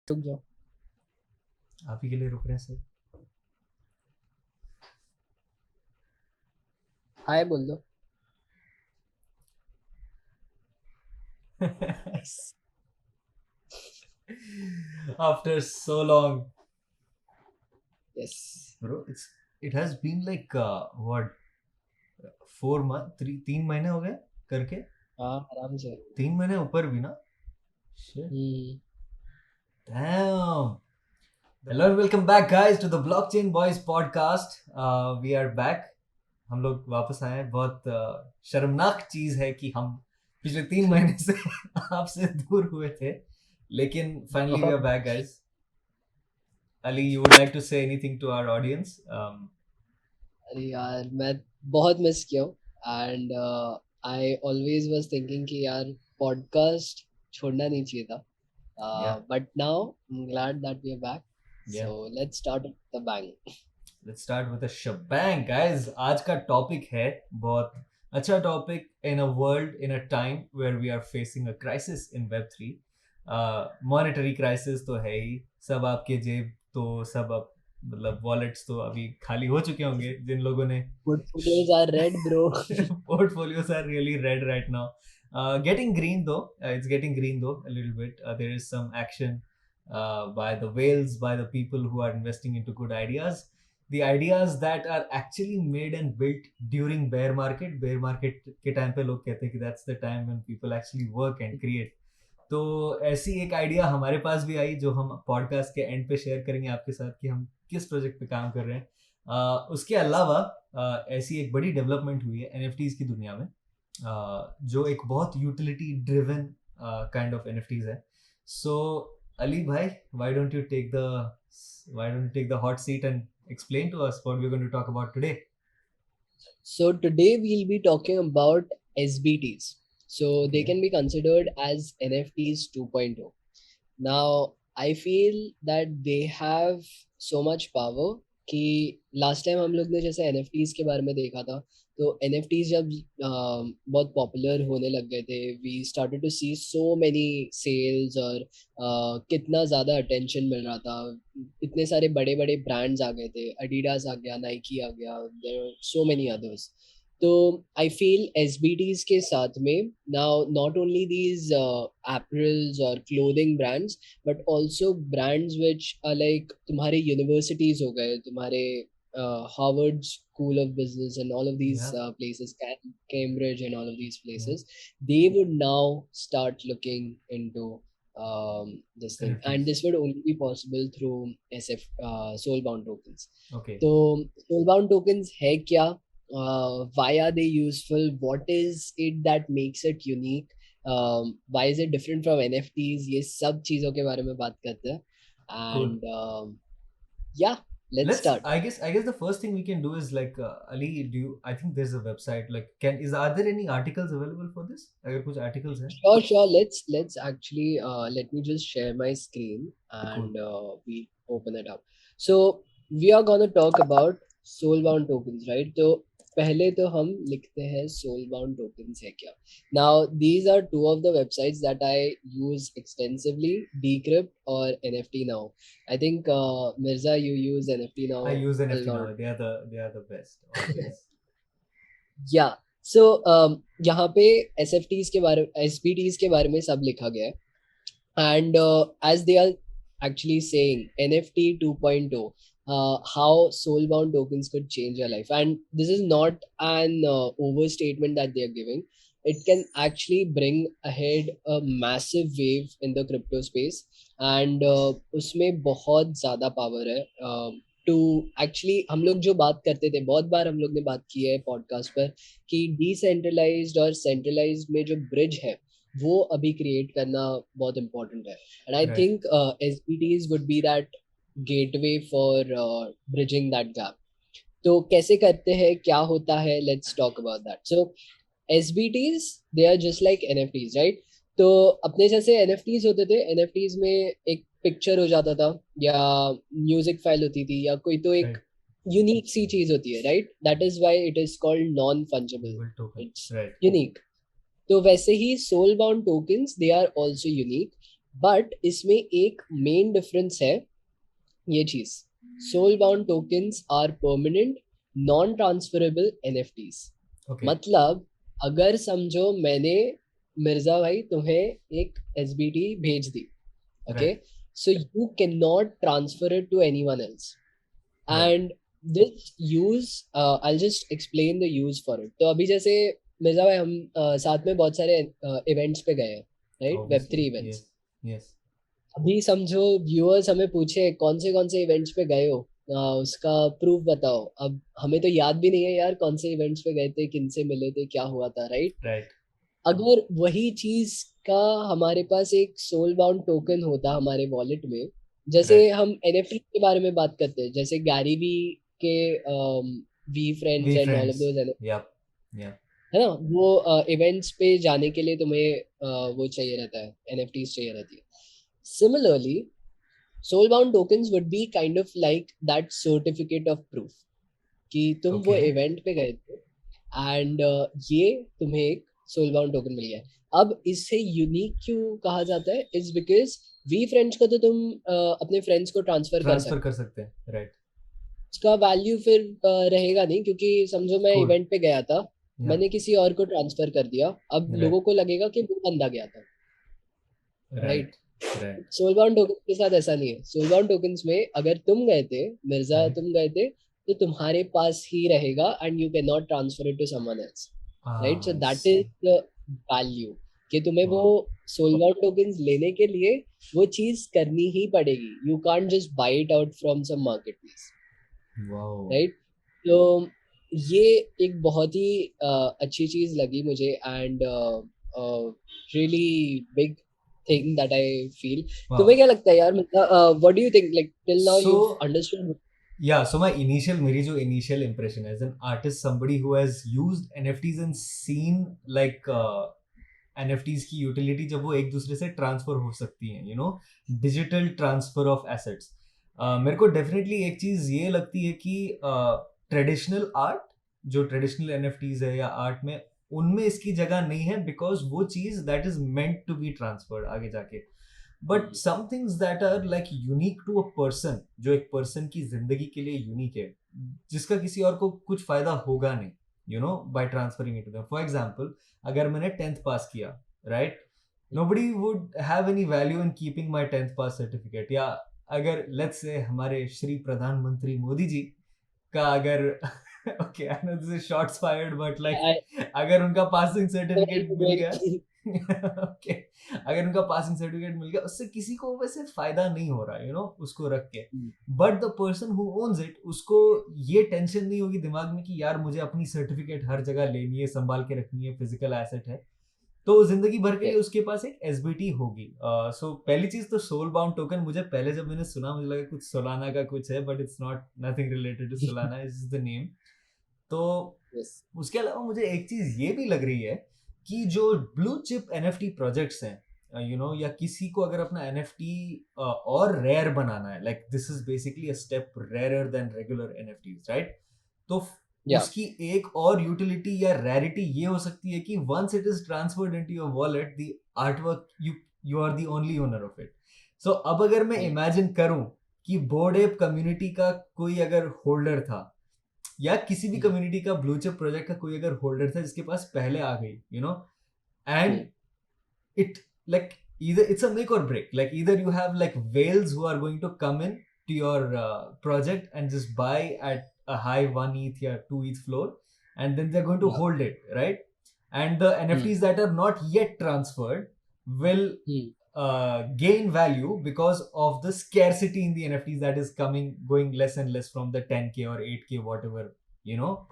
रुक जाओ। आप ही के लिए रुक रहे हैं सर। हाय बोल दो। After so long, yes bro, it has been like what 4 month 3 महीने हो गए करके। हाँ आराम से। 3 महीने ऊपर भी ना। Shit. Damn. Hello and welcome back guys to the Blockchain Boys podcast. We are back. हम लोग वापस आए हैं। बहुत शर्मनाक चीज है कि हम पिछले 3 महीने से आपसे दूर हुए थे, लेकिन finally we are back guys. Ali, you would like to say anything to our audience? अरे यार मैं बहुत मिस किया हूँ and I always was thinking कि यार पॉडकास्ट छोड़ना नहीं चाहिए था Yeah. But now I am glad that we are back Yeah. So let's start with the bang. Let's start with a shebang guys. आज का टॉपिक है बहुत अच्छा topic in a world, in a time where we are facing a crisis in Web3. Monetary crisis तो है ही, सब आपके जेब तो सब अब मतलब वॉलेट्स तो अभी खाली हो चुके होंगे जिन लोगों ने Portfolios are red, bro. portfolios are really red right now. Getting green though, it's getting green though a little bit. There is some action by the whales, by the people who are investing into good ideas. The ideas that are actually made and built during bear market के time पे लोग कहते हैं कि that's the time when people actually work and create. तो ऐसी एक idea हमारे पास भी आई जो हम पॉडकास्ट के एंड पे शेयर करेंगे आपके साथ कि हम किस प्रोजेक्ट पे काम कर रहे हैं। उसके अलावा ऐसी एक बड़ी डेवलपमेंट हुई है एनएफटीज की दुनिया में, जो एक बहुत utility driven kind of NFTs है। सो अली भाई, why don't you take the hot seat and explain to us what we're going to talk about today? So today we'll be talking about SBTs. So they Okay. can be considered as NFTs 2.0. Now I feel that they have so much power कि last time हम लोग ने जैसे NFTs के बारे में देखा था, तो NFTs जब बहुत पॉपुलर होने लग गए थे, we started to see so many sales और कितना ज़्यादा अटेंशन मिल रहा था। इतने सारे बड़े बड़े ब्रांड्स आ गए थे, एडिडास आ गया, नाइकी आ गया, there are so many others. तो आई फील SBTs के साथ में now not only these apparels और clothing brands but also brands which are like तुम्हारे यूनिवर्सिटीज हो गए, तुम्हारे Harvard School of Business and all of these Yeah. places, Cambridge and all of these places, they would now start looking into this thing, NFTs. and this would only be possible through SoulBound tokens. Okay. तो SoulBound tokens है क्या? Why are they useful? What is it that makes it unique? Why is it different from NFTs? ये सब चीजों के बारे में बात करते हैं and yeah, let's start. I guess the first thing we can do is like Ali, I think there's a website like are there any articles available for this? अगर कुछ articles हैं? Sure. Let's actually let me just share my screen and we open it up. So we are gonna talk about soulbound tokens, right? तो पहले तो हम लिखते हैं soulbound tokens है क्या. Now these are two of the websites that I use extensively, Decrypt or NFT Now. I think Mirza, you use NFT Now. I use a NFT now. lot. They are the best always. या सो यहाँ पे SBTs के बारे में सब लिखा गया है and as they are actually saying NFT 2.0, how soulbound tokens could change your life, and this is not an overstatement that they are giving. It can actually bring ahead a massive wave in the crypto space and उसमें बहुत ज़्यादा power है to actually. हम लोग जो बात करते थे, बहुत बार हम लोग ने बात की है पॉडकास्ट पर कि डिसेंट्रलाइज्ड और सेंट्रलाइज्ड में जो ब्रिज है वो अभी क्रिएट करना बहुत इम्पोर्टेंट है and I think SBTs would be that gateway for bridging that gap. तो कैसे करते हैं, क्या होता है, let's talk about that. So SBTs they are just like NFTs, right? तो अपने जैसे NFTs होते थे, NFTs में एक पिक्चर हो जाता था या म्यूजिक फाइल होती थी या कोई तो एक यूनिक सी चीज होती है, right? That is why it is called non fungible, it's unique. तो वैसे ही soul bound tokens, they are also unique but इसमें एक मेन डिफरेंस है, ये चीज, soul bound tokens are permanent non transferable NFTs. Okay. मतलब अगर समझो मैंने मिर्जा भाई तुम्हें एक एसबीटी भेज दी, okay, Right. so you cannot transfer it to anyone else, Right. and this use I'll just explain the use for it. तो अभी जैसे मिर्जा भाई हम साथ में बहुत सारे इवेंट्स पे गए हैं, right, Web3 Obviously. Events. Yes. Yes. अभी समझो व्यूअर्स हमें पूछे कौन से इवेंट्स पे गए हो, उसका प्रूफ बताओ। अब हमें तो याद भी नहीं है यार कौन से इवेंट्स पे गए थे, किन से मिले थे, क्या हुआ था, राइट। Right. अगर वही चीज का हमारे पास एक सोल बाउंड टोकन होता हमारे वॉलेट में, जैसे Right. हम एनएफटी के बारे में बात करते हैं, जैसे गैरी वी के VeeFriends We and all of friends. Those, Yep. Yeah. है ना, वो इवेंट्स पे जाने के लिए तुम्हें वो चाहिए रहता है, एनएफटीज चाहिए रहती है। Similarly soulbound tokens would be kind of like that certificate of proof कि तुम वो Okay. इवेंट पे गए थे एंड ये तुम्हें एक soulbound token मिल गया है। अब इससे यूनिक क्यों कहा जाता है, इज बिकॉज वी फ्रेंड्स को तो तुम अपने फ्रेंड्स को ट्रांसफर कर Transfer सकते कर हो, सकते हैं. Right. उसका वैल्यू फिर रहेगा नहीं, क्योंकि समझो मैं Cool. इवेंट पे गया था, Yeah. मैंने किसी और को ट्रांसफर कर दिया, अब Right. लोगों को लगेगा कि वो बंदा गया था, राइट। Right. Right. सोलबाउंड टोकन के साथ ऐसा नहीं है। सोलबाउंड टोकन्स में अगर तुम गए थे, मिर्जा Right. तुम गए थे, तो तुम्हारे पास ही रहेगा and you can not transfer it to someone else, right. So I that see. Is the value कि तुम्हें वो Wow. सोलबाउंड टोकन्स लेने के लिए वो चीज करनी ही पड़ेगी, you can't just buy it out from some market place, Wow. Right. तो ये एक बहुत ही अच्छी चीज लगी मुझे and really big thing that I feel. Wow. तुम्हें क्या लगता है यार, मतलब what do you think, like till now So, you've understood? yeah, so मेरी जो initial impression as an artist, somebody who has used NFTs and seen like NFTs की utility जब वो एक दूसरे से ट्रांसफर हो सकती हैं, डिजिटल ट्रांसफर ऑफ एसेट्स, मेरे को डेफिनेटली एक चीज ये लगती है कि ट्रेडिशनल आर्ट, जो ट्रेडिशनल NFTs है या आर्ट में, उनमें इसकी जगह नहीं है, बिकॉज वो चीज that is meant to be transferred आगे जाके। But some things that are like unique to a person, जो एक पर्सन की जिंदगी के लिए यूनिक है, जिसका किसी और को कुछ फायदा होगा नहीं, by transferring it to them. For example, अगर मैंने 10th पास किया, right, nobody would have any value in keeping my 10th pass certificate. या अगर लेट्स से हमारे श्री प्रधानमंत्री मोदी जी का अगर okay, I know this is shots fired, but like अगर उनका पासिंग सर्टिफिकेट मिल गया ओके, अगर उनका पासिंग सर्टिफिकेट मिल गया, उससे किसी को वैसे फायदा नहीं हो रहा, उसको रख के, but the person who owns it, उसको ये टेंशन नहीं होगी दिमाग में कि यार मुझे अपनी सर्टिफिकेट हर जगह लेनी है, संभाल के रखनी है, फिजिकल एसेट है, तो जिंदगी भर के लिए उसके पास एक एसबीटी होगी। सो पहली चीज तो सोल बाउंड टोकन, मुझे पहले जब मैंने सुना मुझे लगा कुछ सोलाना का कुछ है, but it's not, nothing related to Solana, is the name. तो उसके अलावा मुझे एक चीज ये भी लग रही है कि जो ब्लू चिप एनएफटी प्रोजेक्ट्स हैं, या किसी को अगर अपना एनएफटी और रेयर बनाना है, like this is basically a step rarer than regular NFTs, right, तो उसकी एक और यूटिलिटी या रैरिटी ये हो सकती है कि once it is transferred into your wallet, the artwork, you are the only owner of it. So अब अगर मैं इमेजिन करूं कि बोर्ड एप कम्युनिटी का कोई अगर होल्डर था, या किसी भी कम्युनिटी का ब्लू चिप प्रोजेक्ट का कोई अगर होल्डर था जिसके पास पहले आ गई, and it like either it's a make or break, like either you have like whales who are going to come in to your project and just buy at a high 1 ETH or 2 ETH floor, and then they're going to hold it, right, and the NFTs that are not yet transferred will gain value because of the scarcity in the NFTs that is going less and less from the 10k or 8k whatever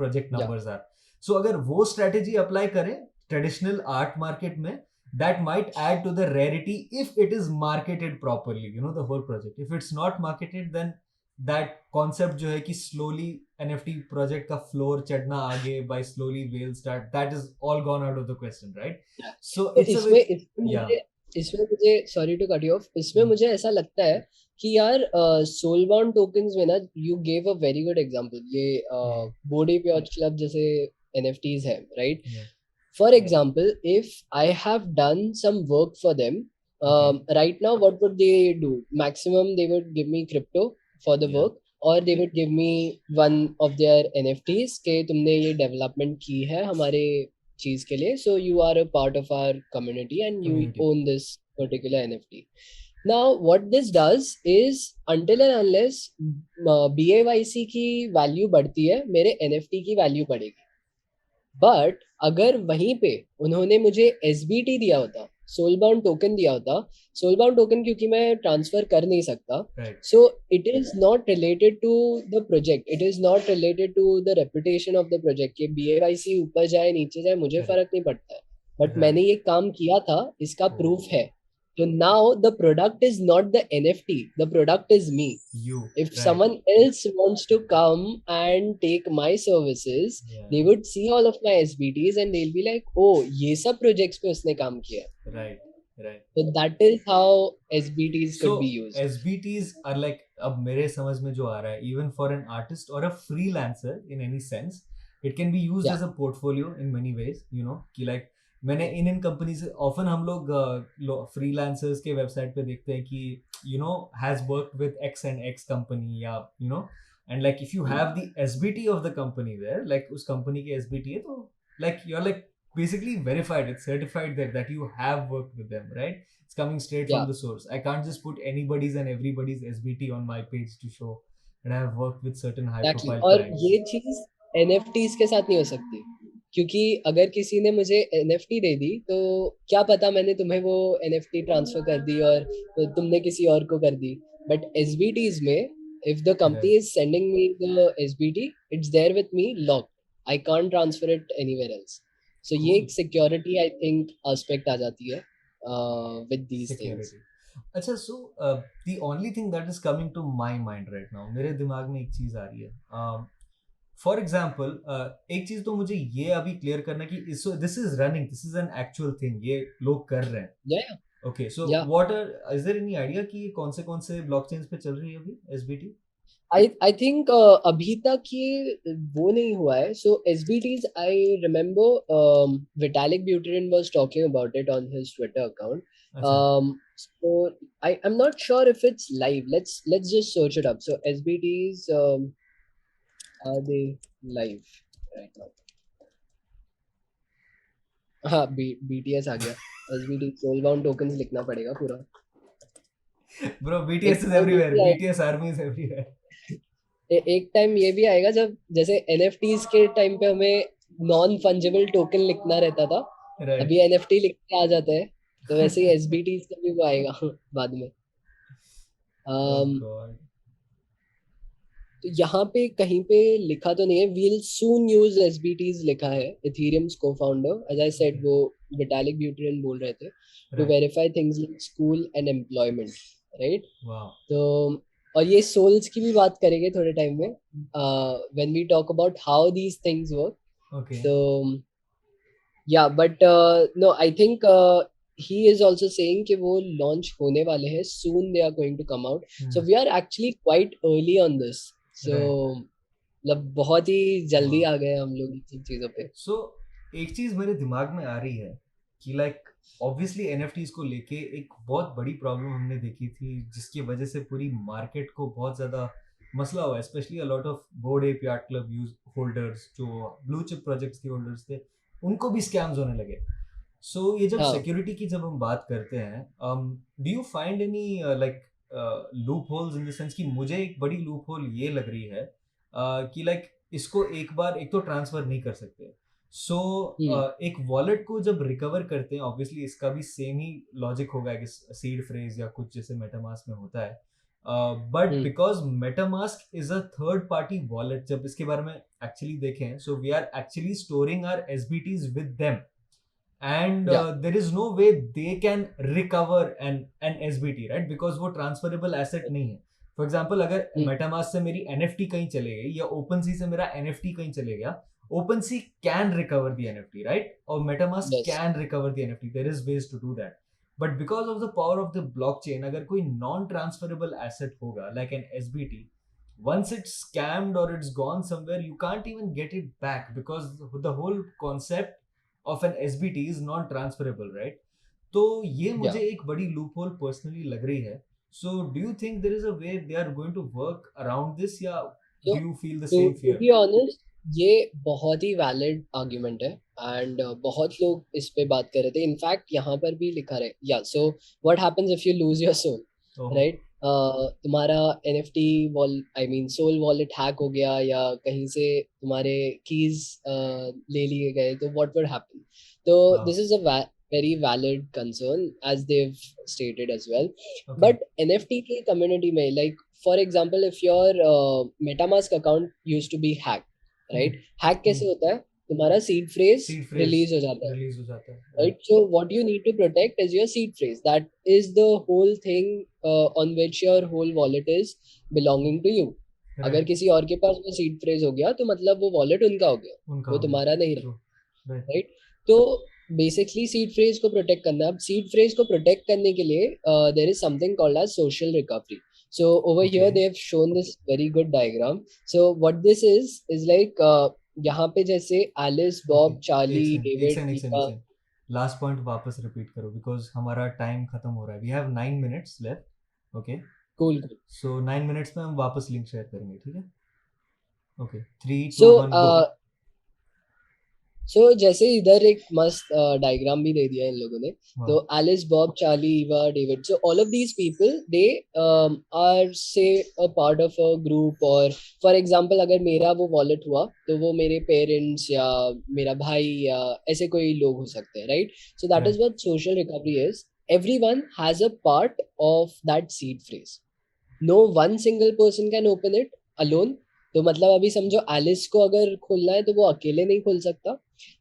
project numbers are. So अगर वो strategy apply करें traditional art market में, that might add to the rarity if it is marketed properly, the whole project. If it's not marketed, then that concept जो है कि slowly NFT project का floor चढ़ना आगे by slowly whale start, that is all gone out of the question, right? So इसमें मुझे sorry to cut you off, इसमें मुझे ऐसा लगता है कि यार soulbound tokens में ना, you gave a very good example, ये बोर्ड एप याcht क्लब जैसे NFTs है, right? For example, if I have done some work for them, Right now, what would they do? Maximum, they would give me crypto for the Yeah. work, or they would give me one of their NFTs के तुमने ये development की है हमारे चीज के लिए, so you are a part of our community and you Community. own this particular NFT. Now, what this does is until and unless BAYC की value बढ़ती है, मेरे NFT की value बढ़ेगी. बट अगर वहीं पे उन्होंने मुझे SBT दिया होता, सोल बाउंड टोकन दिया होता, सोल बाउंड टोकन क्योंकि मैं ट्रांसफर कर नहीं सकता, so it is not related to the project, it is not related to the reputation of the project. के BAYC ऊपर जाए नीचे जाए मुझे फर्क नहीं पड़ता है, बट मैंने ये काम किया था, इसका प्रूफ है. So now the product is not the NFT, the product is me. If someone else wants to come and take my services, they would see all of my SBTs and they'll be like, oh, ये सब projects पे उसने काम किया. Right. So that is how SBTs could be used. SBTs are like, अब मेरे समझ में जो आ रहा है, even for an artist or a freelancer in any sense, it can be used as a portfolio in many ways, you know, कि like मैंने इन company से ऑफन हम लोग फ्रीलांसर्स के वेबसाइट पे देखते हैं कि you know has worked with X and X company, या you know, and like if you have the SBT of the company there, like उस कंपनी के SBT है, तो like you are like basically verified, it's certified that you have worked with them, right? It's coming straight from the source. I can't just put anybody's and everybody's SBT on my page to show that I have worked with certain high profile clients. और ये चीज NFTs के साथ नहीं हो सकती, क्योंकि अगर किसी ने मुझे NFT दे दी तो क्या पता मैंने तुम्हें वो NFT ट्रांसफर कर दी और तुमने किसी और को कर दी. बट SBTs में if the company is sending me the SBT, it's there with me locked. I can't transfer it anywhere else. So ये एक security I think aspect आ जाती है with these things. अच्छा, so the only thing that is coming to my mind right now, मेरे दिमाग में एक चीज आ रही है. फॉर एग्जाम्पल एक चीज तो मुझे ये अभी क्लियर करना कि this is running, this is an actual thing, ये लोग कर रहे हैं. Okay, so what are, is there any idea कि ये कौन से ब्लॉकचेन्स पे चल रही है अभी SBT? I think अभी तक ये वो नहीं हुआ है. So SBTs, I remember Vitalik Buterin was talking about it on his Twitter account. So I'm not sure if it's live. Let's just search it up. So SBTs, are they live right now? हाँ, BTS आ गया. SBT SoulBound Tokens लिखना पड़ेगा पूरा. Bro, BTS is everywhere. BTS army is everywhere. एक time ये भी आएगा जब जैसे NFTs के टाइम पे हमें नॉन फंजेबल टोकन लिखना रहता था, अभी NFT लिख के आ जाता है, तो वैसे ही SBTs का भी वो आएगा बाद में. तो यहाँ पे कहीं पे लिखा तो नहीं है we'll soon use SBTs लिखा है. Ethereum's co-founder, as I said, वो Vitalik Buterin बोल रहे थे, to verify things like school and employment, right? Wow. तो और ये souls की भी बात करेंगे थोड़े टाइम में when we talk about how these things work. Okay. So yeah, but no, I think he is also saying कि वो launch होने वाले हैं soon, they are going to come out. So we are actually quite early on this. So मतलब बहुत ही जल्दी आ गए हम लोग इन चीजों पे. So एक चीज मेरे दिमाग में आ रही है कि लाइक ऑब्वियसली NFTs को लेके एक बहुत बड़ी प्रॉब्लम हमने देखी थी, जिसकी वजह से पूरी मार्केट को बहुत ज्यादा मसला हुआ, specially a lot of board app yard club use holders जो ब्लू चिप प्रोजेक्ट्स के होल्डर्स थे, उनको भी स्कैम्स होने लगे. सो ये जब सिक्योरिटी की जब हम बात करते हैं, do you find any like loop holes in the sense कि मुझे एक बड़ी लूप होल ये लग रही है कि लाइक इसको एक बार एक तो ट्रांसफर नहीं कर सकते. सो एक वॉलेट को जब रिकवर करते हैं, ऑब्वियसली इसका भी सेम ही लॉजिक होगा कि सीड फ्रेज या कुछ जैसे मेटामास्क में होता है, but because MetaMask is a third party wallet, जब इसके बारे में एक्चुअली देखें, so we are actually storing our SBTs with them, and there is no way they can recover an SBT, right? because वो transferable asset नहीं है. For example, अगर MetaMask से मेरी NFT कहीं चले गई या OpenSea से मेरा NFT कहीं चले गया, OpenSea can recover the NFT, right? Or MetaMask can recover the NFT. There is ways to do that. But because of the power of the blockchain, अगर कोई non-transferable asset होगा like an SBT, once it's scammed or it's gone somewhere, you can't even get it back because the whole concept of an SBT is non-transferable, right? तो ये मुझे Yeah. एक बड़ी loop hole personally लग रही है. So do you think there is a way they are going to work around this, या So do you feel the same to fear? be honest, ये बहुत ही वैलिड आर्ग्यूमेंट है एंड बहुत लोग इस पे बात कर रहे थे. इनफैक्ट यहाँ पर भी लिखा रहे, या so what happens if you lose your soul, right? तुम्हारा NFT I mean soul wallet hack हो गया या कहीं से तुम्हारे कीज ले लिए गए, तो व्हाट वुड हैपन? तो this is a very valid concern as they've stated as well. But NFT की community में, like for example, if your MetaMask account used to be hacked, right? Hack कैसे होता है? तुम्हारा seed phrase release हो जाता है, right? So what you need to protect is your seed phrase. That is the whole thing on which your whole wallet is belonging to you. अगर किसी और के पास वो seed phrase हो गया तो मतलब वो wallet उनका हो गया, वो तुम्हारा नहीं रहा, right? तो बेसिकली सीड फ्रेज को प्रोटेक्ट करना. अब सीड फ्रेज को प्रोटेक्ट करने के लिए there is something called as social recovery. So over here they have shown this very good diagram. So what this is like, यहाँ पे जैसे Alice, Bob, Charlie, David. Last point वापस repeat करो because हमारा time खत्म हो रहा है. We have 9 minutes left. Okay, cool. So 9 minutes में हम वापस लिंक शेयर करेंगे, ठीक है? ओके, 3 2 सो 1 गो. सो जैसे इधर एक मस्त डायग्राम भी दे दिया इन लोगों ने. तो Alice, Bob, Charlie, Eva, David, so all of these people they are say a part of a group. और फॉर एग्जांपल अगर मेरा वो वॉलेट हुआ तो वो मेरे पेरेंट्स या मेरा भाई या ऐसे कोई लोग हो सकते हैं, right? So that is what social recovery is. Everyone has a part of that seed phrase. No one single person can open it alone. तो मतलब अभी समझो एलिस को अगर खोलना है तो वो अकेले नहीं खोल सकता,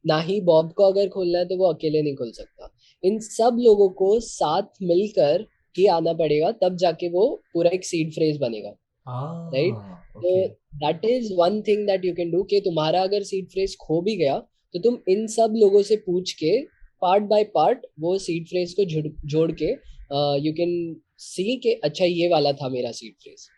ना ही बॉब को अगर खोलना है तो वो अकेले नहीं खोल सकता. इन सब लोगों को साथ मिलकर ही आना पड़ेगा, तब जाके वो पूरा एक सीड फ्रेज बनेगा, राइट? तो that is one thing that you can do कि तुम्हारा अगर सीड फ्रेज खो भी गया तो तुम इन सब लोगों से पूछ के पार्ट बाय पार्ट वो सीड फ्रेज को जोड़ के यू कैन सी कि अच्छा ये वाला था मेरा seed phrase,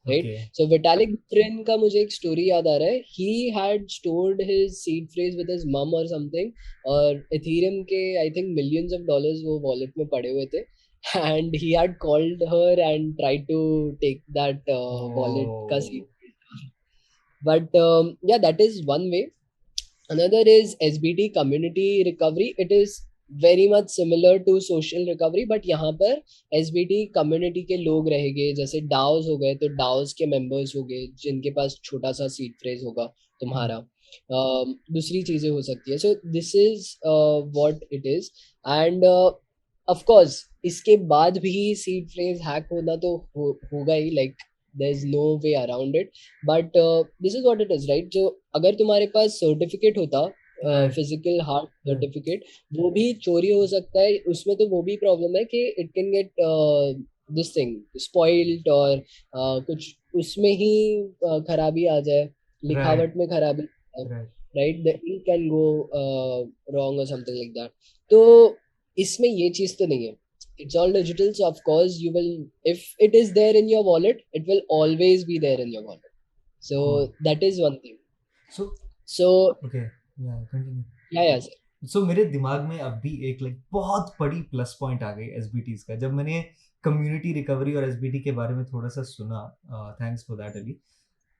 right? So Vitalik Buterin का मुझे एक स्टोरी याद आ रहा है. He had stored his seed phrase with his mom or something, और Ethereum के I think millions of dollars वो wallet में पड़े हुए थे, and he had called her and tried to take that wallet का seed phrase. But yeah, that is one way. Another is SBT, community recovery. It is very much similar to social recovery, but यहाँ पर SBT community के लोग रहेंगे. जैसे DAOs हो गए तो DAOs के members हो गए जिनके पास छोटा सा seed phrase होगा तुम्हारा. दूसरी चीजें हो सकती है. So this is what it is. And of course इसके बाद भी seed phrase hack होना तो होगा ही, like there's no way around it. But this is what it is, right? जो अगर तुम्हारे पास सर्टिफिकेट होता, फिजिकल हार्ड सर्टिफिकेट, वो भी चोरी हो सकता है. उसमें तो वो भी प्रॉब्लम है कि it can get this thing spoiled, और कुछ उसमें ही खराबी आ जाए, लिखावट में खराबी, right? The ink can go wrong और समथिंग लाइक दैट. तो इसमें ये चीज तो नहीं है. It's all digital, so of course you will, if it is there in your wallet, it will always be there in your wallet. So that is one thing. So okay, yeah, continue. Yeah sir. So मेरे दिमाग में अब भी एक बहुत बड़ी plus point आ गई SBTs का. जब मैंने कम्युनिटी रिकवरी और SBT के बारे में थोड़ा सा सुना, thanks for that Ali.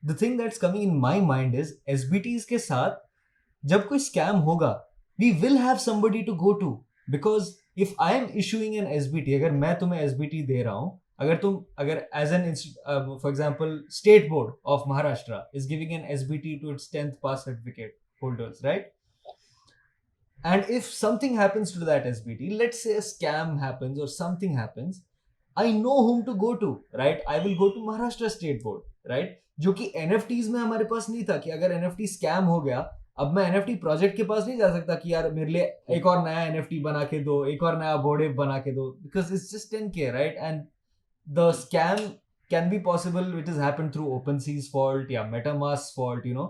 The thing that's coming in my mind is SBTs के साथ जब कोई स्कैम होगा, we will have somebody to go to, because if I am issuing an SBT, अगर मैं तुम्हें SBT दे रहा हूँ, अगर as an for example state board of Maharashtra is giving an SBT to its 10th pass certificate holders, right? And if something happens to that SBT, let's say a scam happens or something happens, I know whom to go to, right? I will go to Maharashtra state board, right? जो कि NFTs में हमारे पास नहीं था कि अगर NFT scam हो गया, अब मैं NFT प्रोजेक्ट के पास नहीं जा सकता कि यार मेरे लिए एक और नया NFT बना के दो, एक और नया बोर्ड एप बना के दो, because it's just 10K, right? And the scam can be possible, which has happened through OpenSea's fault या MetaMask's fault, you know.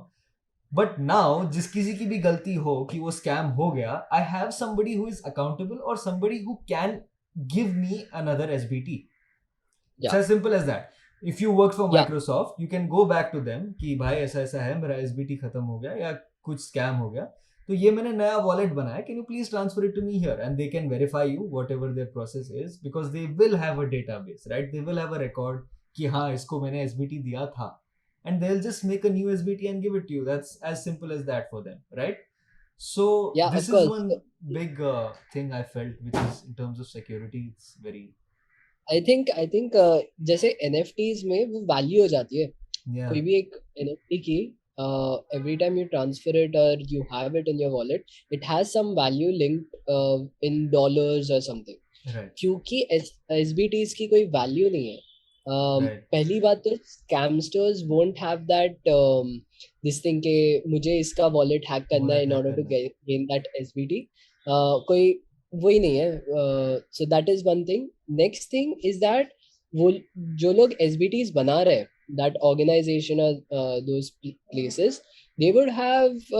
But now जिस किसी की भी गलती हो कि वो scam हो गया, I have somebody who is accountable or somebody who can give me another SBT. It's as simple as that. If you work for Microsoft, you can go back to them कि भाई ऐसा ऐसा है, मेरा SBT खत्म हो गया या कुछ स्कैम हो गया, तो ये मैंने नया वॉलेट बनाया, can you please transfer it to me here, and they can verify you whatever their process is, because they will have a database, right, they will have a record कि हाँ इसको मैंने SBT दिया था, and they'll just make a new SBT and give it to you. That's as simple as that for them, right? So Yeah, this of is course. one big thing I felt, which is in terms of security, it's very I think जैसे NFTs में वो value हो जाती है. yeah कोई भी एक NFT की every time you transfer it or you have it in your wallet, it has some value linked in dollars or something. right क्योंकि SBTs की कोई वैल्यू नहीं है. right पहली बात तो scamsters won't have that this thing के मुझे इसका वॉलेट हैक करना है wallet in hack order to करना gain that SBT. कोई वही नहीं है. So that is one thing. Next thing is that वो जो लोग SBTs बना रहे हैं, that organization or those places, they would have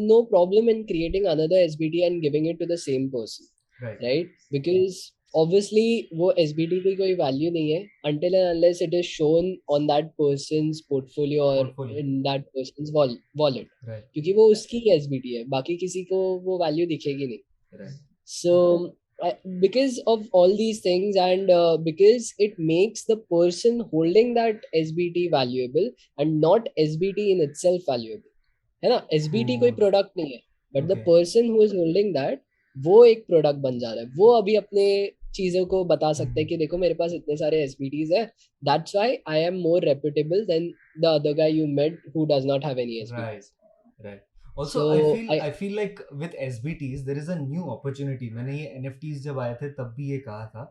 no problem in creating another SBT and giving it to the same person, right right? Because obviously वो SBT की कोई value नहीं है until and unless it is shown on that person's portfolio or portfolio in that person's wallet. right क्योंकि वो उसकी ही SBT है, बाकी किसी को वो value दिखेगी नहीं. right So because of all these things and because it makes the person holding that SBT valuable and not SBT in itself valuable, है ना? SBT कोई cool product नहीं है, but the okay person who is holding that वो एक product बन जा रहा है. वो अभी अपने चीजों को बता सकते हैं कि देखो मेरे पास इतने सारे SBTs हैं. That's why I am more reputable than the other guy you met who does not have any SBTs. right also So I feel like with SBTs there is a new opportunity. मैंने ये NFTs जब आए थे तब भी ये कहा था.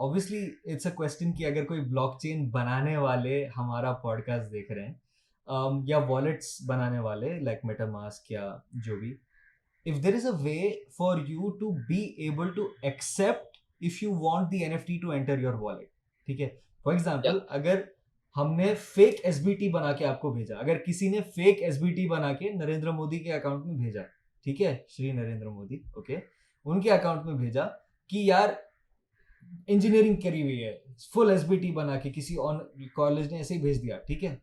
Obviously it's a question कि अगर कोई ब्लॉकचेन बनाने वाले हमारा पॉडकास्ट देख रहे हैं या वॉलेट्स बनाने वाले लाइक मेटामास्क या जो भी, if there is a way for you to be able to accept if you want the NFT to enter your wallet, ठीक है, फॉर एग्जाम्पल yeah, अगर हमने फेक एसबीटी बना के आपको भेजा, अगर किसी ने फेक एसबीटी बना के नरेंद्र मोदी के अकाउंट में भेजा, ठीक है, श्री नरेंद्र मोदी, ओके, उनके अकाउंट में भेजा कि यार इंजीनियरिंग करी हुई है, फुल एसबीटी बना के किसी कॉलेज ने ऐसे ही भेज दिया, ठीक है,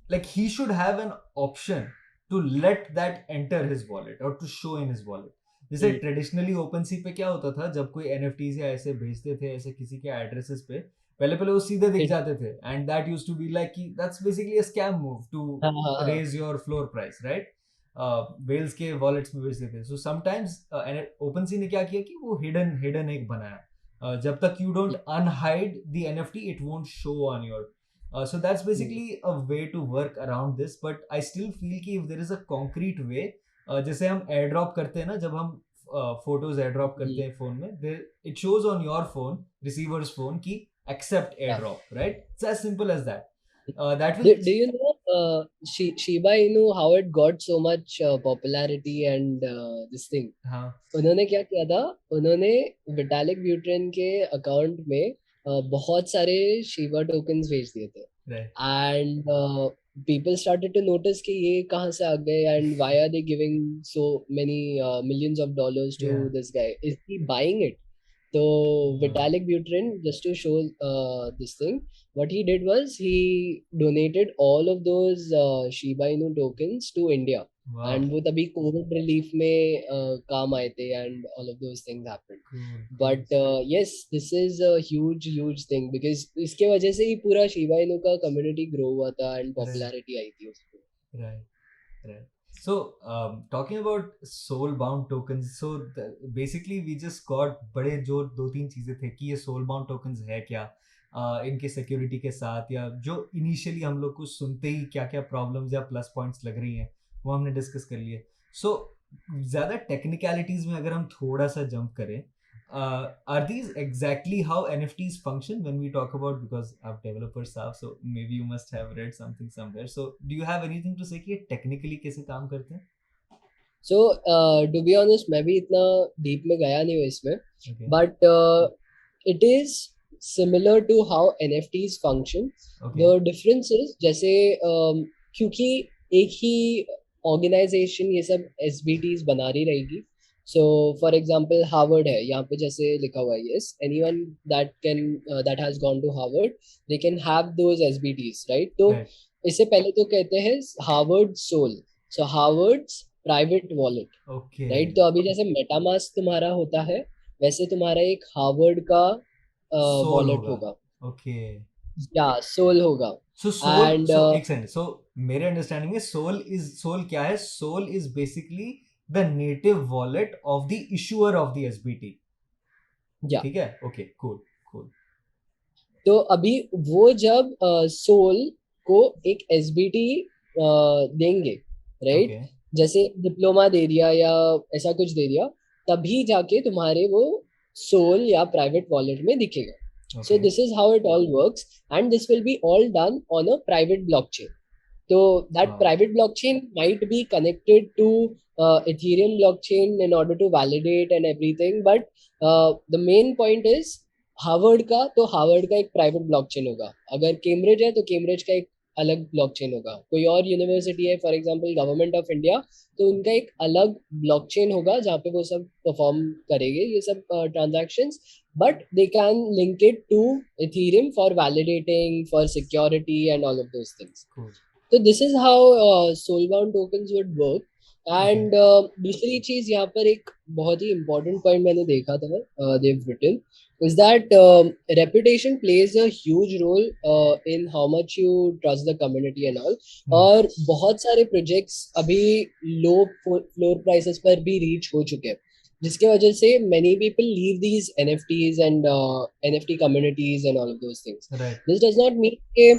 like he should have an option to let that enter his wallet or to show in his wallet. जैसे ट्रेडिशनली OpenSea पे क्या होता था, जब कोई NFTs या ऐसे भेजते थे ऐसे किसी के एड्रेसेस पे, पहले वो सीधे दिख जाते थे, and that used to be like कि that's basically a scam move to raise your floor price, right? Whales के वॉलेट्स में भेजते थे. सो समटाइम्स OpenSea ने क्या किया कि वो हिडन एक बनाया, जब तक you don't unhide the NFT it won't show on your so that's basically a way to work around this, but I still feel कि if there is a concrete way, जैसे हम airdrop करते हैं ना, जब हम photos airdrop करते हैं phone में, there it shows on your phone, receiver's phone कि accept airdrop, right? It's as simple as that. That will do you know Shiba Inu, how it got so much popularity and this thing? हाँ उन्होंने क्या किया था, उन्होंने Vitalik Buterin के account में बहुत सारे शिबा टोकन्स भेज दिए थे, right and people started to notice कि ये कहाँ से आ गए and why are they giving so many millions of dollars to yeah this guy, is he buying it? So Vitalik Buterin, just to show this thing, what he did was he donated all of those Shiba Inu tokens to India. wow And वो तभी Covid relief में काम आए थे and all of those things happened. cool But yes, this is a huge thing because इसके वजह से ही पूरा Shiba Inu का community grow हुआ था and popularity आई थी उसको. right so talking about SoulBound tokens, so basically we just got बड़े जो दो तीन चीजें थे कि ये SoulBound tokens है क्या, इनके सिक्योरिटी के साथ, या जो इनिशियली हम लोग को सुनते ही क्या क्या प्रॉब्लम्स या प्लस पॉइंट्स लग रही हैं वो हमने डिस्कस कर लिए. सो ज़्यादा टेक्निकलिटीज में अगर हम थोड़ा सा जंप करें, are these exactly how NFTs function when we talk about, because आप developers साहब, so maybe you must have read something somewhere, so do you have anything to say कि technically कैसे काम करते हैं? So to be honest, मैं भी इतना deep में गया नहीं हूँ इसमें, okay. but it is similar to how NFTs function. okay. The difference is जैसे क्योंकि एक ही organization ये सब SBTs बना रही रहेगी. So for example Harvard है, यहाँ पे जैसे लिखा हुआ है, yes, anyone that has gone to Harvard, they can have those SBTs, right? तो इससे पहले तो कहते हैं Harvard Soul. So Harvard's private wallet, okay right? तो अभी जैसे मेटामास्क तुम्हारा होता है, वैसे तुम्हारा एक हार्वर्ड का सोल वॉलेट होगा. होगा, ओके. या सोल होगा. सो सोल, एंड सो एक सेकंड, सो मेरे अंडरस्टैंडिंग में सोल क्या है? Soul is basically the native wallet of the issuer of the SBT. या ठीक है, ओके, कूल कूल. तो अभी वो जब सोल को एक एसबीटी देंगे, राइट? ओके. जैसे डिप्लोमा दे दिया या ऐसा कुछ दे दिया, तभी जाके तुम्हारे वो सोल या प्राइवेट वॉलेट में दिखेगा. So okay. This is how it all works, and this will be all done on a private blockchain. So that wow. private blockchain might be connected to Ethereum blockchain in order to validate and everything, but the main point is Harvard का, तो Harvard का एक private blockchain होगा. अगर Cambridge है तो Cambridge का एक अलग ब्लॉकचेन होगा. कोई और यूनिवर्सिटी है, for example government of India, तो उनका एक अलग ब्लॉकचेन होगा जहाँ पे वो सब परफॉर्म करेंगे ये सब transactions. But they can link it to Ethereum for validating, for security and all of those things. Cool. तो this is how soulbound tokens would work. And दूसरी चीज यहाँ पर एक बहुत ही important पॉइंट मैंने देखा था, they've written, is that reputation plays a huge role in how much you trust the community and all. और बहुत सारे प्रोजेक्ट्स अभी लो फ्लोर प्राइसेस पर भी रीच हो चुके हैं, जिसके वजह से many people leave these NFTs and NFT communities and all of those things. Right. This does not mean कि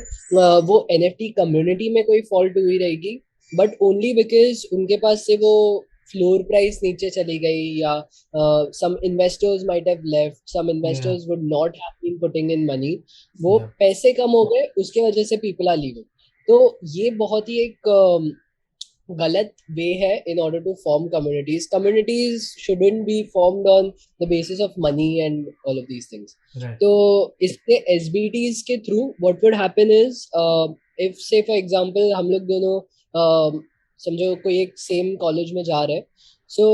वो NFT community में कोई फॉल्ट हुई रहेगी, बट ओनली बिकॉज उनके पास से वो फ्लोर प्राइस नीचे चली गई, या some investors might have left, some investors would not have been putting in money, वो Yeah. पैसे कम हो गए, उसके वजह से people are leaving. तो ये बहुत ही एक गलत वे है in order to form communities. Communities shouldn't be formed on the basis of money and all of these things. Right. तो इसके SBTs के through what would happen is, if say for example हम लोग दोनों समझो कोई एक सेम कॉलेज में जा रहे हैं, so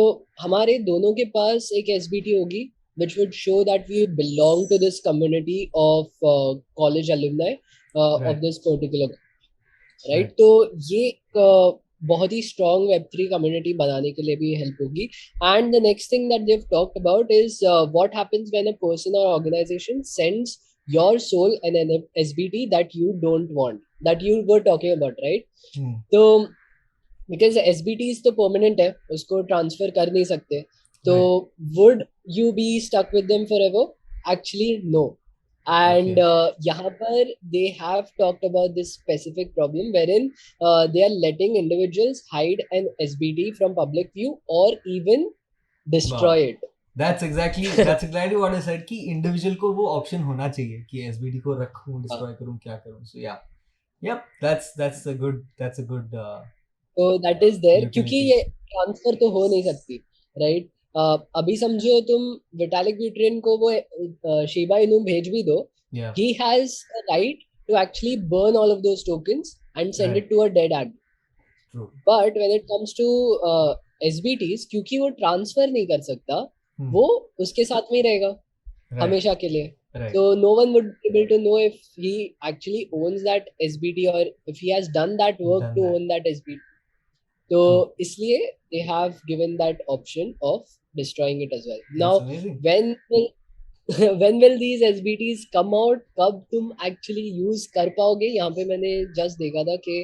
हमारे दोनों के पास एक SBT होगी which would show that we belong to this community of college alumni Right. of this particular, right? Right. तो ये एक बहुत ही स्ट्रॉन्ग Web3 कम्युनिटी बनाने के लिए भी हेल्प होगी. And the next thing that they've talked about is what happens when a person or organization sends your soul an SBT that you don't want, that you were talking about, right? तो because SBTs तो permanent है, उसको transfer कर नहीं सकते, तो would you be stuck with them forever? Actually no. And यहाँ पर they have talked about this specific problem wherein they are letting individuals hide an SBT from public view or even destroy Wow. it. That's exactly what I said कि individual को वो option होना चाहिए कि SBT को रखूं, destroy करूं, क्या करूं. So yeah, yep, that's a good So that is there, utility. क्योंकि ये ट्रांसफर तो हो नहीं सकती, राइट? अभी समझो तुम विटालिक ब्यूटेरिन को वो शिबा इनू भेज भी दो, Yeah. he has a right to actually burn all of those tokens and send Right. it to a dead admin. True. But when it comes to SBTs, क्योंकि वो transfer नहीं कर सकता, वो उसके साथ में ही रहेगा हमेशा के लिए. Right. So no one would be able to know if he actually owns that SBT or if he has done that work to own that SBT. So इसलिए they have given that option of destroying it as well. Now, when will these SBTs come out? कब तुम actually use कर पाओगे? यहाँ पे मैंने just देखा था कि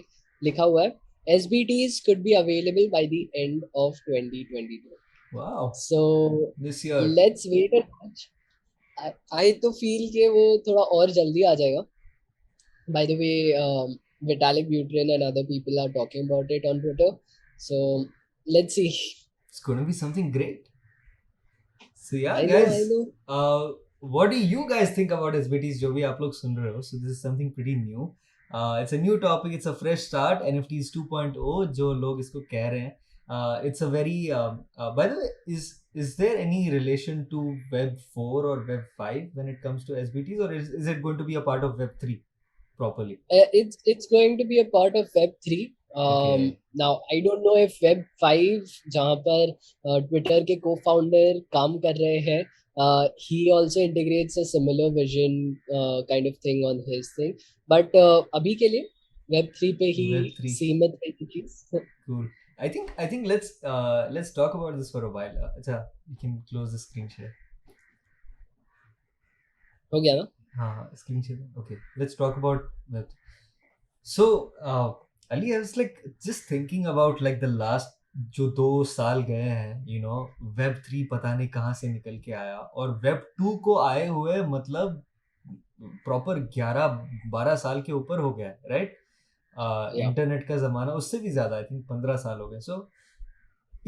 लिखा हुआ है SBTs could be available by the end of 2022. Wow. So this year. Let's wait and watch. I तो feel कि वो थोड़ा और जल्दी आ जाएगा. By the way, Vitalik Buterin and other people are talking about it on Twitter. So let's see. It's going to be something great. So yeah, I guys. know. What do you guys think about SBTs जो भी आप लोग सुन रहे हो? So this is something pretty new. It's a new topic. It's a fresh start. NFTs 2.0 जो लोग इसको कह रहे हैं. It's a very by the way, is there any relation to Web 4 or Web 5 when it comes to SBTs, or is it going to be a part of Web 3 properly? It's going to be a part of Web 3. Now I don't know if Web 5 जहाँ पर Twitter के co-founder काम कर रहे हैं, he also integrates a similar vision kind of thing on his thing, but अभी के लिए Web 3 पे ही सीमित है चीज. Cool. I think let's talk about this for a while. Acha, you can close the screen share. हो गया ना? हाँ, screen share. Okay, let's talk about that. So, Ali, I was like just thinking about like the last जो 2 साल गए हैं, Web 3 पता नहीं कहाँ से निकल के आया, और Web 2 को आए हुए मतलब प्रॉपर 11-12 साल के ऊपर हो गया है, राइट? Yeah. इंटरनेट का जमाना उससे भी ज्यादा, आई थिंक 15 साल हो गए. सो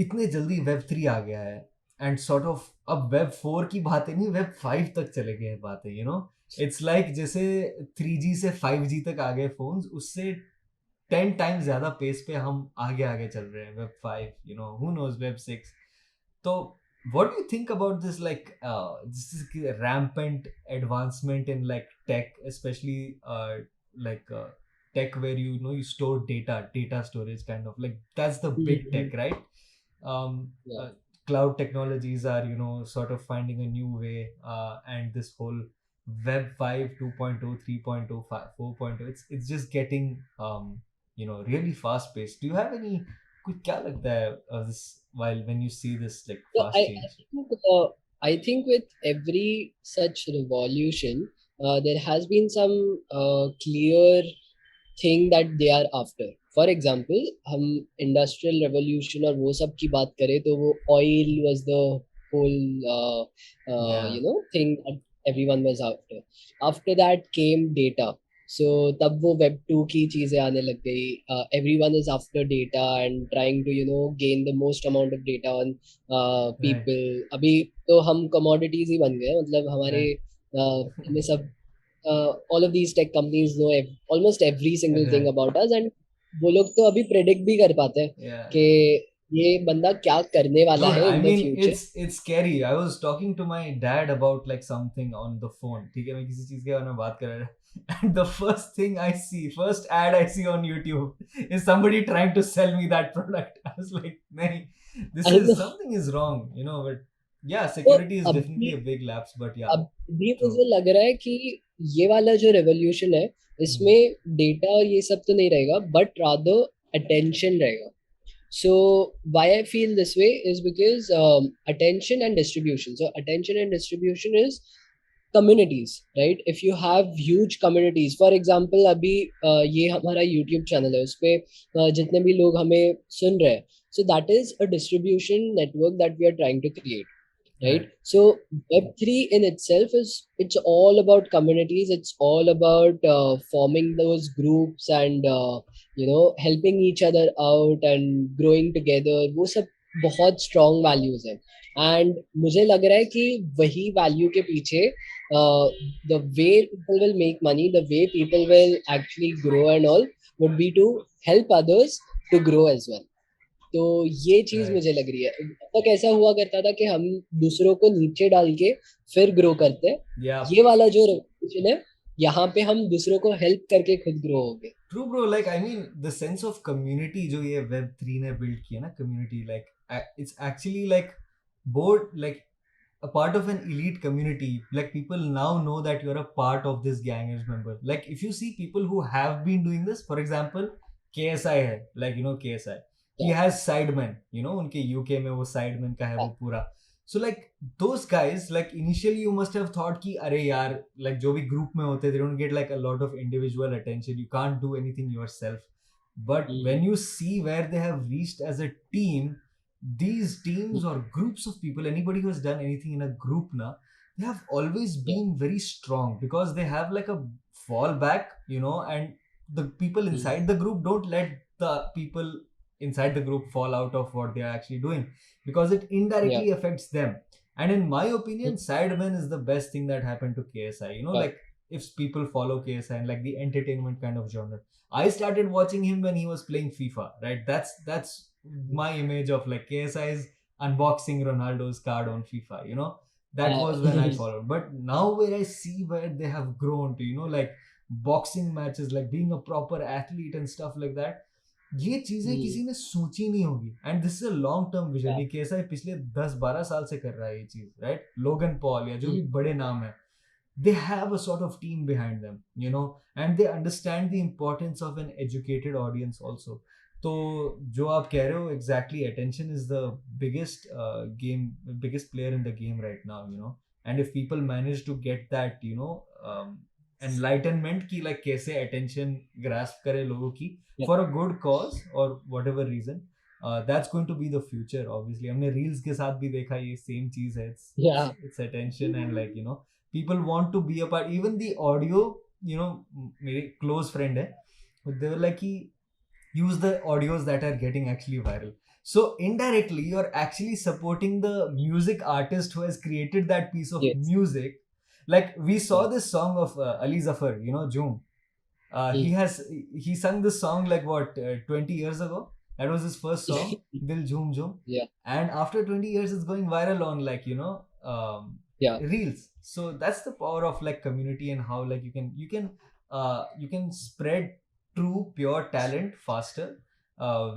इतने जल्दी Web 3 आ गया है, एंड सॉर्ट ऑफ अब Web 4 की बातें नहीं, Web 5 तक चले गए हैं बातें. इट्स लाइक जैसे 3G से 5G तक आ गए फोन्स, उससे 10 टाइम्स ज्यादा पेस पे हम आगे आगे चल रहे हैं. Web 5, who knows Web 6. तो what do you think about this, like this is rampant advancement in like tech, especially like tech where you store data storage, kind of like that's the big tech, right? um Yeah. Cloud technologies are sort of finding a new way, and this whole Web 5 2.0 3.0 4.0, it's just getting really fast paced. Do you have any क्या लगता है this, while when you see this like So fast change? I think with every such revolution, there has been some clear thing that they are after. For example, हम industrial revolution और वो सब की बात करें तो वो oil was the whole Yeah. thing that everyone was after. After that came data. So तब वो Web 2 की चीजें आने लग गई. Everyone is after data and trying to gain the most amount of data on Right. people. अभी तो हम commodities ही बन गए, मतलब हमारे Right. हमें सब all of these tech companies know almost every single thing Right. about us, and वो लोग तो अभी predict भी कर पाते हैं Yeah. कि ये बंदा क्या करने वाला Dude, है I in the mean, future. it's scary. I was talking to my dad about like something on the phone. ठीक है, मैं किसी चीज के बारे में बात कर रहा था. And the first ad I see on YouTube is somebody trying to sell me that product. I was like, nahi, I know. something is wrong, but yeah, तो security is अभी definitely a big lapse, but yeah. अभी True. मुझे लग रहा है कि ये वाला जो रेवोल्यूशन है इसमें डेटा और ये सब तो नहीं रहेगा, बट रादर अटेंशन रहेगा. So why I feel this way is because attention and distribution. So attention and distribution is communities, right? If you have huge communities, for example, अभी ये हमारा YouTube channel है, उस पे जितने भी लोग हमें सुन रहे हैं, so that is a distribution network that we are trying to create, right? So Web 3 in itself it's all about communities. It's all about forming those groups and helping each other out and growing together. वो सब बहुत strong values हैं, and मुझे लग रहा है कि वही value के पीछे the way people will make money, the way people will actually grow and all would be to help others to grow as well. तो ये चीज Right. मुझे लग रही है. तो कैसा हुआ करता था कि हम दूसरों को नीचे डाल के फिर ग्रो करते हैं. Yeah. ये वाला जो रेवोल्यूशन है, यहाँ पे हम दूसरों को हेल्प करके खुद ग्रो हो गए. True, bro. Like, I mean, the sense of community जो ये Web 3 ने build किया ना, community, like, it's actually like both like a part of an elite community. Like, people now know that you're a part of this gang as member. Like, if you see people who have been doing this, for example, KSI है, like, KSI. He has sidemen, उनके UK में वो sidemen का है वो पूरा. So like those guys, like initially you must have thought कि अरे यार, like जो भी group में होते, they don't get like a lot of individual attention. You can't do anything yourself. But when you see where they have reached as a team, these teams or groups of people, anybody who has done anything in a group now, they have always been very strong because they have like a fallback, and the people inside the group don't let the people inside the group fall out of what they are actually doing, because it indirectly affects them. And in my opinion, sidemen is the best thing that happened to KSI. Like if people follow KSI and like the entertainment kind of genre, I started watching him when he was playing FIFA, right? That's my image of like KSI is unboxing Ronaldo's card on FIFA. That was when I followed. But now where I see where they have grown to, like boxing matches, like being a proper athlete and stuff like that, ये चीजें किसी ने सोची नहीं होगी. And this is a long term vision. ये कैसा पिछले 10-12 साल से कर रहा है ये चीज, राइट? लोगन पॉल या जो भी बड़े नाम है, they have a sort of team behind them, and they understand the importance of an educated audience also. तो जो आप कह रहे हो exactly, attention is the biggest game, biggest player in the game right now, you know. And if people manage to get that, you know, enlightenment की like कैसे attention grasp करे लोगों की फॉर अ गुड कॉज और whatever reason, that's going to be the future. Obviously हमने reels के साथ भी देखा ये same चीज है. It's attention and like, you know, people want to be a part. Even the audio, you know, मेरे close friend है, they were like कि use the audios that are getting actually viral. So indirectly you're actually supporting the music artist who has created that piece of music. Like we saw this song of Ali Zafar, you know, Joom. He sung this song like what, 20 years ago. That was his first song, Dil Jhoom Jhoom. And after 20 years it's going viral on like, you know, reels. So that's the power of like community and how like you can spread true pure talent faster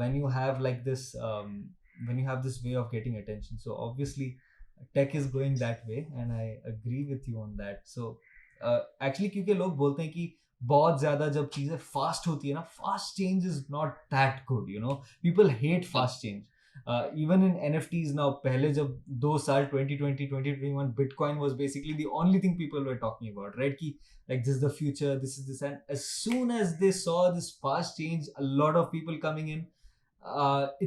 when you have like this when you have this way of getting attention. So obviously tech is going that way and I agree with you on that. So actually क्योंकि लोग बोलते हैं कि बहुत ज्यादा जब चीजें fast होती है ना, fast change is not that good, you know. People hate fast change. Even in NFTs now, पहले जब 2 साल 2020 2021 Bitcoin was basically the only thing people were talking about, right? कि like this is the future, this is this, and as soon as they saw this fast change, a lot of people coming in,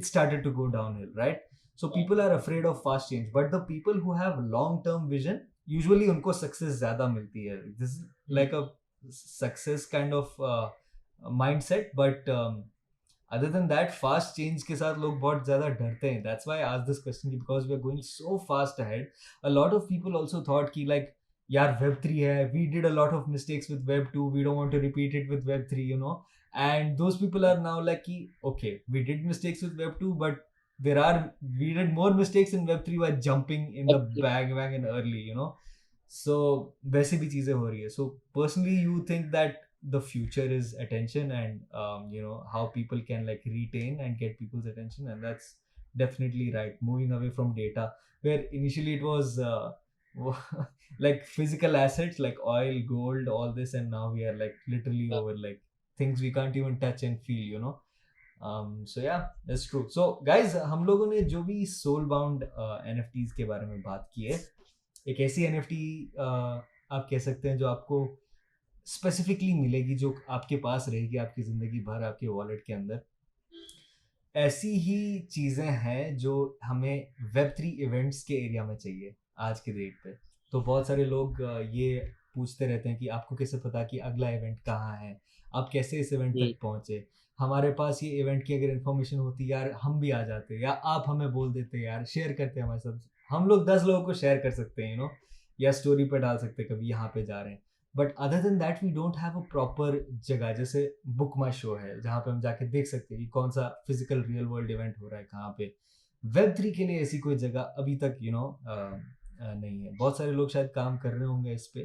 it started to go downhill, right? So people are afraid of fast change, but the people who have long term vision, usually उनको success ज़्यादा मिलती है. This is like a success kind of mindset, but other than that fast change के साथ लोग बहुत ज़्यादा डरते हैं. That's why I asked this question, because we are going so fast ahead. A lot of people also thought कि like यार Web3 है, we did a lot of mistakes with Web2, we don't want to repeat it with Web3, you know. And those people are now like कि okay, we did mistakes with Web2, but we did more mistakes in Web3 by jumping in the bang and early, you know. So वैसे भी चीजें हो रही है. So personally you think that the future is attention and you know, how people can like retain and get people's attention, and that's definitely right. Moving away from data, where initially it was like physical assets like oil, gold, all this, and now we are like literally over like things we can't even touch and feel, you know. So yeah, that's true. So guys, हम लोगों ने जो भी soulbound NFTs के बारे में बात की है, एक ऐसी NFT आप कह सकते हैं जो आपको स्पेसिफिकली मिलेगी, जो आपके पास रहेगी आपकी ज़िंदगी भर आपके वॉलेट के अंदर. ऐसी ही चीज़ें हैं जो हमें Web3 इवेंट्स के एरिया में चाहिए आज के डेट पे. तो बहुत सारे लोग ये पूछते रहते हैं कि आपको कैसे पता कि अगला इवेंट कहाँ है, आप कैसे इस इवेंट तक पहुँचे. हमारे पास ये इवेंट की अगर इन्फॉर्मेशन होती यार, हम भी आ जाते, या आप हमें बोल देते यार, शेयर करते हमारे साथ. हम लोग 10 लोगों को शेयर कर सकते हैं, यू नो, या स्टोरी पे डाल सकते हैं कभी यहाँ पे जा रहे हैं. But other than that we don't have a proper जगह. जैसे बुक माई शो है जहाँ पे हम जाके देख सकते हैं कि कौन सा फिजिकल रियल वर्ल्ड इवेंट हो रहा है कहाँ पे. Web3 के लिए ऐसी कोई जगह अभी तक, यू नो, नहीं है. बहुत सारे लोग शायद काम कर रहे होंगे इस पे,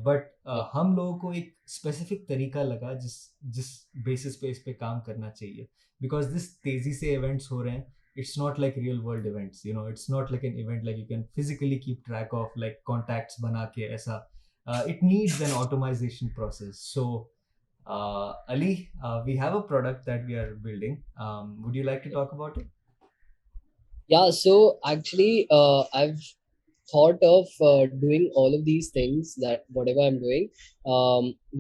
बट हम लोगों को एक स्पेसिफिक तरीका लगा जिस जिस बेसिस पे इस पे काम करना चाहिए. बिकॉज दिस तेजी से इवेंट्स हो रहे हैं, it's not like real world events, you know. It's not like an event like you can physically keep track of like contacts बना के ऐसा. It needs an automation process. So Ali, we have a product that we are building. Would you like to talk about it? Yeah, so actually I've thought of doing all of these things, that whatever I'm doing,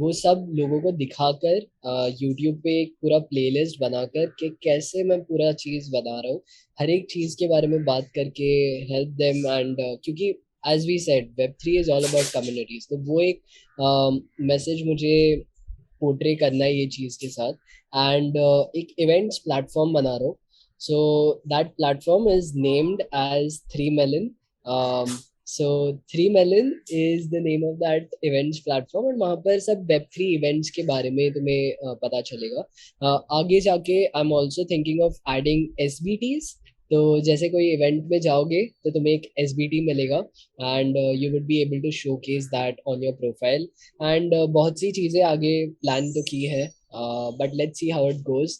वो सब लोगों को दिखाकर YouTube पे एक पूरा playlist बनाकर कि कैसे मैं पूरा चीज़ बना रहा हूँ, हर एक चीज़ के बारे में बात करके हेल्प देम. एंड क्योंकि as we said Web3 is all about communities, तो वो एक मैसेज मुझे पोर्ट्रे करना है ये चीज़ के साथ. एंड एक इवेंट्स प्लेटफॉर्म बना रहा हूँ. So that platform is named as 3melon. So 3melon is the name of that events platform, और वहाँ पर सब Web3 events के बारे में तुम्हें पता चलेगा. आगे जाके I'm also thinking of adding SBTs. तो जैसे कोई इवेंट में जाओगे तो तुम्हें एक SBT मिलेगा, and you would be able to showcase that on your profile. And बहुत सी चीज़ें आगे प्लान तो की है, but let's see how it goes.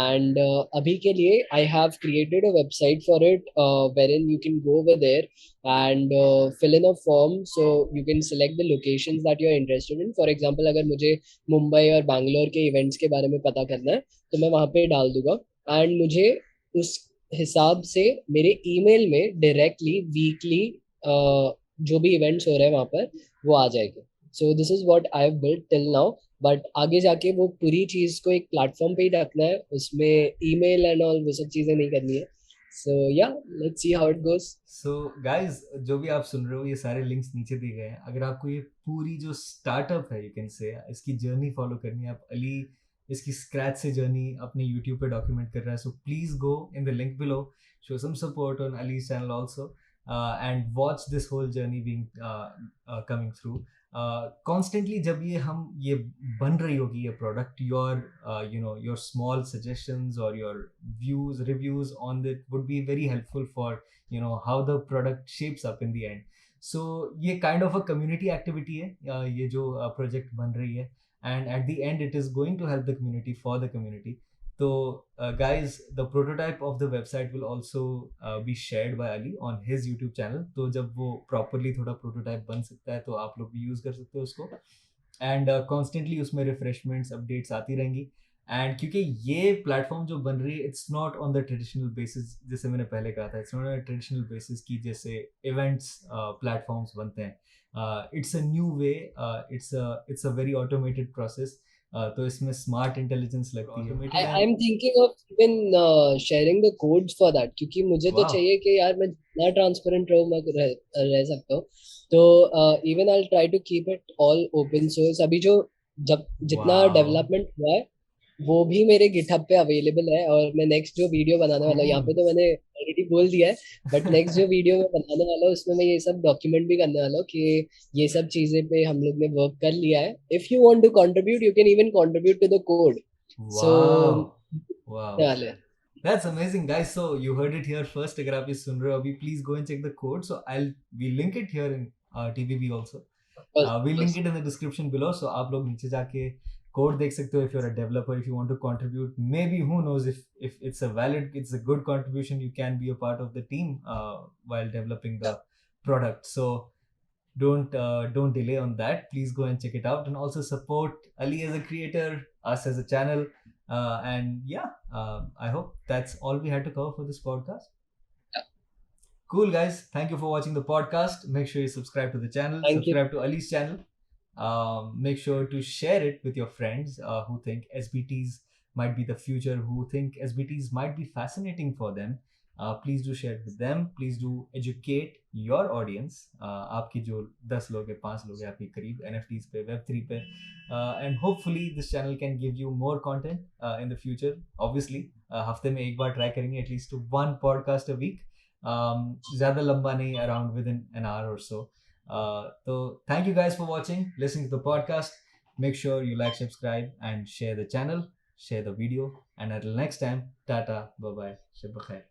and abhi ke liye I have created a website for it, wherein you can go over there and fill in a form, so you can select the locations that you're interested in. For example, अगर मुझे मुंबई और बैंगलोर के events के बारे में पता करना है तो मैं वहाँ पे डाल दूंगा, एंड मुझे उस हिसाब से मेरे ईमेल में डायरेक्टली वीकली जो भी इवेंट्स हो रहे हैं वहाँ पर वो आ जाएगा. So this is what I have built till now, but आगे जाके वो पूरी चीज को एक प्लेटफॉर्म पे ही रखना है, उसमें ईमेल एंड ऑल वो सब चीजें नहीं करनी है. सो या let's see how it goes. So guys, जो भी आप सुन रहे हो ये सारे लिंक्स नीचे दिए गए हैं. अगर आपको ये पूरी जो स्टार्टअप है, यू कैन से, इसकी जर्नी फॉलो करनी है, आप अली इसकी स्क्रैच से जर्नी अपने यूट्यूब पे डॉक्यूमेंट कर रहा है, so please go in the link below, show some support on Ali's channel also, and watch this whole journey being coming through. Constantly जब ये बन रही होगी ये प्रोडक्ट, योर स्मॉल सजेशंस और your views reviews on that would be very helpful for how the product shapes up in the end. So ये kind of a community activity है, ये जो project बन रही है, and at the end it is going to help the community for the community. So guys, the prototype of the website will also be shared by Ali on his YouTube channel. तो जब वो properly थोड़ा prototype बन सकता है तो आप लोग भी use कर सकते हो उसको, and constantly उसमें refreshments updates आती रहेंगी. एंड क्योंकि ये प्लेटफॉर्म जो बन रही है, it's not on the traditional basis, जैसे मैंने पहले कहा था, it's not on traditional basis की जैसे इवेंट्स प्लेटफॉर्म्स बनते हैं. It's a new way, it's a very automated process. तो इसमें स्मार्ट इंटेलिजेंस लगती है. I am thinking of even sharing the codes for that, क्योंकि मुझे तो चाहिए कि यार मैं जितना ट्रांसपेरेंट रहूँ मैं रह सकता हूँ. तो even I try to keep it all open source. अभी जो जब जितना डेवलपमेंट हुआ है वो भी मेरे गिटहब पे अवेलेबल है, और मैं नेक्स्ट जो वीडियो बनाने वाला हूँ, यहाँ पे तो मैंने ऑलरेडी बोल दिया है, बट नेक्स्ट जो वीडियो मैं बनाने वाला हूँ उसमें मैं ये सब डॉक्यूमेंट भी करने वाला हूँ कि ये सब चीजें पे हम लोग ने वर्क कर लिया है. If you want to contribute you can even contribute to the code. So That's amazing, guys. So you heard it here first. अगर आप ये सुन रहे हो अभी, please go and check the code. So we link it here in TBB also. We'll link it in the description below. So आप लोग नीचे जाके कोड देख सकते हो. If you're a developer, if you want to contribute, maybe who knows, if it's a good contribution, you can be a part of the team while developing the product. So don't delay on that. Please go and check it out, and also support Ali as a creator, us as a channel, and I hope that's all we had to cover for this podcast. Cool, guys. Thank you for watching the podcast. Make sure you subscribe to the channel. Subscribe to Ali's channel. Make sure to share it with your friends who think SBTs might be the future, who think SBTs might be fascinating for them. Please do share it with them. Please do educate your audience. आपकी जो 10 लोग हैं, 5 लोग हैं आपके करीब NFTs पे, Web3 पे, and hopefully this channel can give you more content in the future. Obviously हफ्ते में एक बार try करेंगे at least one podcast a week. ज़्यादा लंबा नहीं, around within an hour or so. So thank you guys for watching, listening to the podcast. Make sure you like, subscribe, and share the channel, share the video. And until next time, tata, bye bye, shab khair.